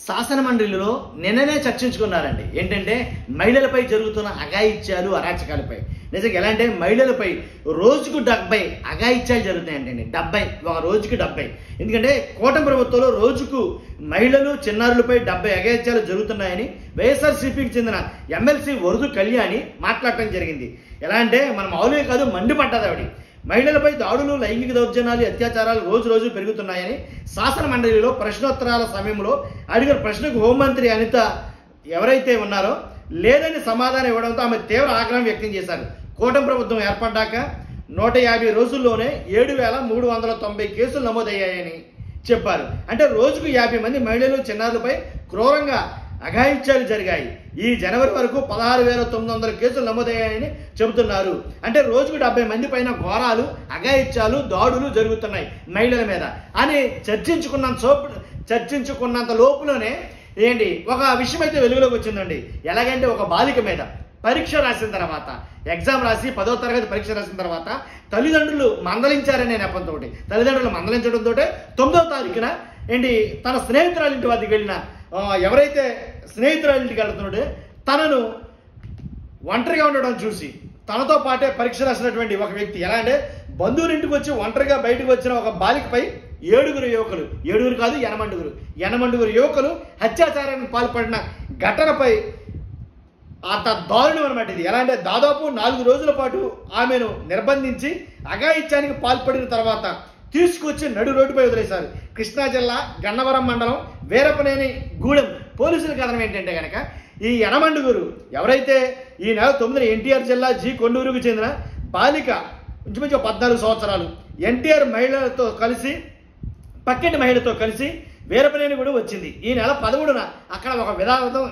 శాసన మండలిలో నిన్ననే చర్చించుకున్నారండి. ఏంటంటే మహిళలపై జరుగుతున్న అఘాయిత్యాలు అరాచకాలపై. నిజంగా ఎలా అంటే మహిళలపై రోజుకు 70 అఘాయిత్యాలు జరుగుతాయంటండి. 70 ఒక రోజుకి 70. ఎందుకంటే కూటమి ప్రభుత్వంలో రోజుకు మహిళలు చిన్నారులపై 70 అఘాయిత్యాలు జరుగుతున్నాయని వైఎస్ఆర్సీపీకి చెందిన ఎమ్మెల్సీ వరదు కళ్యాణి మాట్లాడటం జరిగింది. ఎలా అంటే మన మామూలుగా కాదు, మండిపడ్డది ఆవిడ. మహిళలపై దాడులు, లైంగిక దౌర్జన్యాలు, అత్యాచారాలు రోజు రోజు పెరుగుతున్నాయని శాసన మండలిలో ప్రశ్నోత్తరాల సమయంలో అడిగిన ప్రశ్నకు హోంమంత్రి అనిత ఎవరైతే ఉన్నారో లేదని సమాధానం ఇవ్వడంతో ఆమె తీవ్ర ఆగ్రహం వ్యక్తం చేశారు. కూటమి ప్రభుత్వం ఏర్పడ్డాక 150 రోజుల్లోనే 7,390 కేసులు నమోదయ్యాయని చెప్పారు. అంటే రోజుకు 50 మంది మహిళలు, చిన్నారులపై క్రూరంగా అఘాయిత్యాలు జరిగాయి. ఈ జనవరి వరకు 16,900 కేసులు నమోదయ్యాయని చెబుతున్నారు. అంటే రోజుకు 70 మంది పైన ఘోరాలు, అఘాయిత్యాలు, దాడులు జరుగుతున్నాయి మహిళల మీద అని చర్చించుకున్నంత లోపులోనే ఏంటి ఒక విషయం అయితే వెలుగులోకి వచ్చిందండి. ఎలాగంటే ఒక బాలిక మీద పరీక్ష రాసిన తర్వాత, ఎగ్జామ్ రాసి 10వ తరగతి పరీక్ష రాసిన తర్వాత తల్లిదండ్రులు మందలించారనే నెపంతో, తల్లిదండ్రులు మందలించడంతో 9వ తారీఖున ఏంటి తన స్నేహితురాలి ఇంటి వద్దకు వెళ్ళిన ఎవరైతే స్నేహితురాలి ఇంటికి వెళ్తున్నాడో తనను ఒంటరిగా ఉండడం చూసి తనతో పాటే పరీక్ష రాసినటువంటి ఒక వ్యక్తి ఎలా అంటే బంధువుల ఇంటికి వచ్చి ఒంటరిగా బయటకు వచ్చిన ఒక బాలికపై 7 యువకులు, 7 కాదు 8 యువకులు అత్యాచారానికి పాల్పడిన ఘటనపై అంత దారుణం అనమాట ఇది. ఎలా అంటే దాదాపు 4 రోజుల పాటు ఆమెను నిర్బంధించి అఘాయిత్యానికి పాల్పడిన తర్వాత తీసుకొచ్చి నడు రోడ్డుపై వదిలేశారు. కృష్ణా జిల్లా గన్నవరం మండలం వీరపనేని గూడెం పోలీసుల కథనం ఏంటంటే కనుక ఈ యనమండుగురు ఎవరైతే ఈ నెల 9న ఎన్టీఆర్ జిల్లా జి కొండూరుకు చెందిన బాలిక ఇంచుమించు 14 సంవత్సరాలు ఎన్టీఆర్ మహిళలతో కలిసి పక్కింటి మహిళతో కలిసి వీరపనేని కూడా వచ్చింది. ఈ నెల 13న అక్కడ ఒక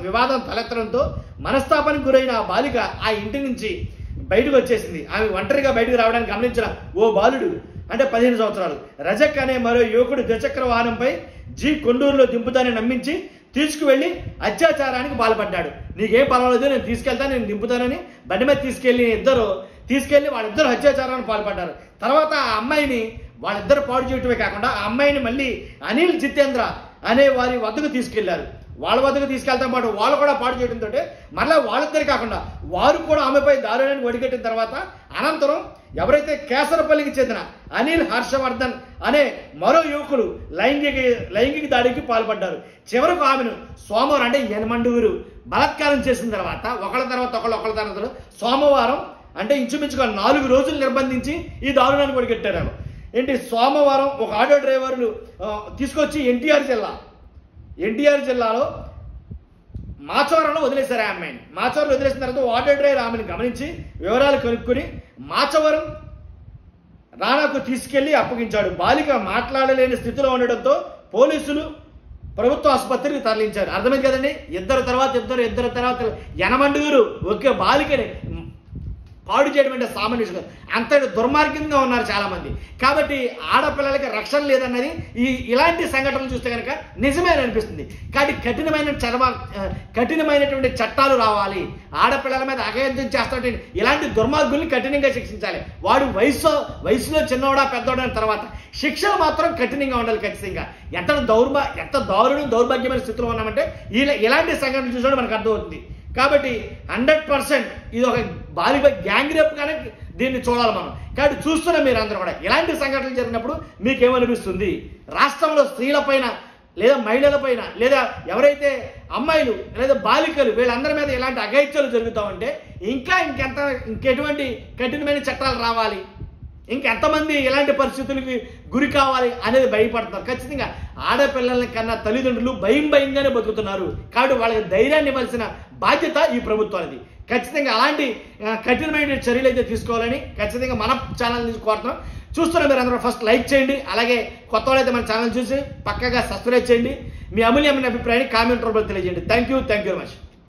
వివాదం తలెత్తడంతో మనస్తాపానికి గురైన ఆ బాలిక ఆ ఇంటి నుంచి బయటకు వచ్చేసింది. ఆమె ఒంటరిగా బయటకు రావడానికి గమనించిన ఓ బాలుడు అంటే 15 సంవత్సరాలు రజక్ అనే మరో యువకుడు ద్విచక్ర వాహనంపై జి కొండూరులో దింపుతానని నమ్మించి తీసుకువెళ్ళి అత్యాచారానికి పాల్పడ్డాడు. నీకేం పర్వాలేదు, నేను తీసుకెళ్తాను, నేను దింపుతానని బండి మీద తీసుకెళ్లి వాళ్ళిద్దరు అత్యాచారానికి పాల్పడ్డారు. తర్వాత ఆ అమ్మాయిని వాళ్ళిద్దరు పాడు చేయటమే కాకుండా ఆ అమ్మాయిని మళ్ళీ అనిల్ జితేంద్ర అనే వారి వద్దకు తీసుకెళ్లారు. వాళ్ళ వద్దకు తీసుకెళ్తా పాటు వాళ్ళు కూడా పాడు చేయడంతో మళ్ళీ వాళ్ళిద్దరు కాకుండా వారు కూడా ఆమెపై దారుణాన్ని ఒడిగట్టిన తర్వాత అనంతరం ఎవరైతే కేసరపల్లికి చెందిన అనిల్ హర్షవర్ధన్ అనే మరో యువకులు లైంగిక దాడికి పాల్పడ్డారు. చివరకు ఆమెను సోమవారం అంటే యనమండుగురు బలాత్కారం చేసిన తర్వాత ఒకళ్ళ తర్వాత సోమవారం అంటే ఇంచుమించుగా 4 రోజులు నిర్బంధించి ఈ దారుణాన్ని ఒడిగట్టారు. ఏంటి సోమవారం ఒక ఆటో డ్రైవర్లు తీసుకొచ్చి ఎన్టీఆర్ జిల్లాలో మాచవరంలో వదిలేశారు. ఆ అమ్మాయిని మాచవరంలో వదిలేసిన తర్వాత ఆటో డ్రైవర్ ఆమెను గమనించి వివరాలు కనుక్కొని మాచవరం రాణాకు తీసుకెళ్లి అప్పగించాడు. బాలిక మాట్లాడలేని స్థితిలో ఉండడంతో పోలీసులు ప్రభుత్వ ఆసుపత్రికి తరలించారు. అర్థమైంది కదండి. ఇద్దరు తర్వాత యనమండుగురు ఒకే బాలికని పాడు చేయడం అంటే సామాన్యుడు అంత దుర్మార్గంగా ఉన్నారు చాలా మంది. కాబట్టి ఆడపిల్లలకి రక్షణ లేదన్నది ఇలాంటి సంఘటనలు చూస్తే కనుక నిజమే అనిపిస్తుంది. కాబట్టి కఠినమైనటువంటి చట్టాలు రావాలి. ఆడపిల్లల మీద అఘాయిత్యం చేస్తుంటే ఇలాంటి దుర్మార్గుల్ని కఠినంగా శిక్షించాలి. వాడు వయసులో చిన్నవాడా పెద్దవాడా తర్వాత శిక్షలు మాత్రం కఠినంగా ఉండాలి. ఖచ్చితంగా ఎంత దౌర్భాగ్యమైన స్థితిలో ఉన్నామంటే ఇలాంటి సంఘటనలు చూసినప్పుడు మనకు అర్థమవుతుంది. కాబట్టి 100% ఇది ఒక బాలిక గ్యాంగ్ రేప్ కానీ దీన్ని చూడాలి మనం. కాబట్టి చూస్తున్న మీరు అందరూ కూడా ఇలాంటి సంఘటనలు జరిగినప్పుడు మీకేమనిపిస్తుంది? రాష్ట్రంలో స్త్రీలపైన లేదా మహిళలపైన లేదా ఎవరైతే అమ్మాయిలు లేదా బాలికలు వీళ్ళందరి మీద ఇలాంటి అఘాయిత్యాలు జరుగుతామంటే ఇంకెటువంటి కఠినమైన చట్టాలు రావాలి, ఇంకెంతమంది ఇలాంటి పరిస్థితులకి గురి కావాలి అనేది భయపడుతున్నారు. ఖచ్చితంగా ఆడపిల్లల కన్నా తల్లిదండ్రులు భయంగానే బతుకుతున్నారు. కాబట్టి వాళ్ళకి ధైర్యాన్ని ఇవ్వాల్సిన బాధ్యత ఈ ప్రభుత్వానికి. ఖచ్చితంగా అలాంటి కఠినమైన చర్యలు అయితే తీసుకోవాలని ఖచ్చితంగా మన ఛానల్ నుంచి కోరుతున్నాం. చూస్తున్న మీరు అందరూ ఫస్ట్ లైక్ చేయండి. అలాగే కొత్త వాళ్ళైతే మన ఛానల్ చూసి పక్కగా సబ్స్క్రైబ్ చేయండి. మీ అమూల్యమైన అభిప్రాయాన్ని కామెంట్ రూపంలో తెలియజేయండి. Thank you very much.